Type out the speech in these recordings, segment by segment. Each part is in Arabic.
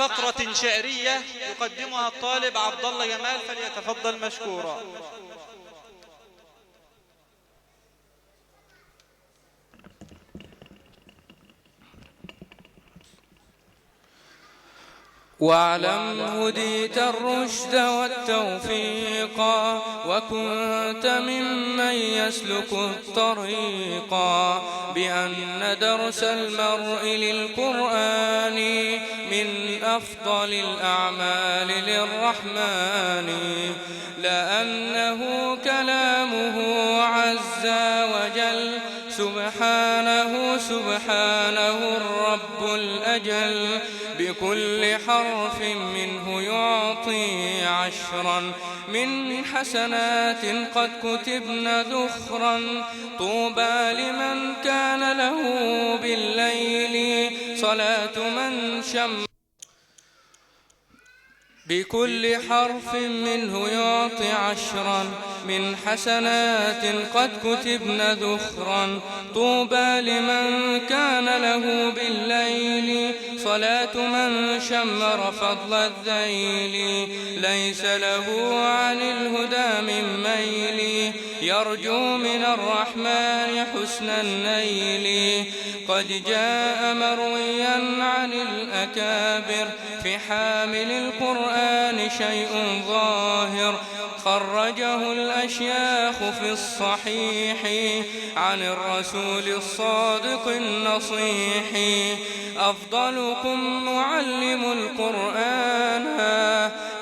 فقرة شعرية يقدمها الطالب عبد الله جمال، فليتفضل مشكورا. واعلم هديت الرشد والتوفيقا، وكنت ممن يسلك الطريقا، بأن درس المرء للقرآن من أفضل الأعمال للرحمن، لأنه كلامه عز وجل، سبحانه الرب الأجل، بكل حرف منه يعطي عشرا من حسنات قد كتبن ذخرا، طوبى لمن كان له بالليل صلاة من شم. بكل حرف منه يعطي عشرا من حسنات قد كتبن ذخرا، طوبى لمن كان له بالليل صلاة من شمر فضل الذيل، ليس له عن الهدى من ميل، يرجو من الرحمن حسن النيل. قد جاء مرويا عن الأكابر في حامل القرآن شيء ظاهر، خرجه الأشياخ في الصحيح عن الرسول الصادق النصيح، أفضلكم معلم القرآن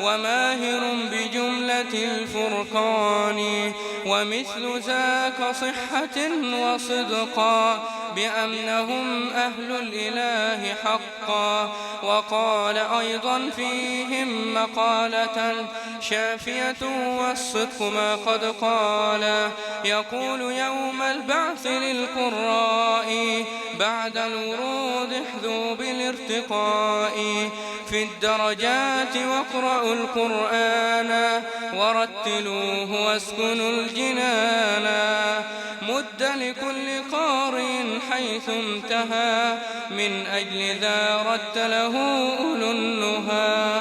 وماهر بجملة الفرقان، ومثل ذاك صحة وصدقا، بأنهم أهل الإله حقا. وقال أيضا فيهم مقالة شافية والصدق ما قد قال، يقول يوم البعث للقراء بعد الورود احذوا بالارتقاء في الدرجات، واقرأوا القرآن ورتلوه واسكنوا الجنان، مد لكل قارئ حيث انتهى، من أجل ذا رتله أولو النهى.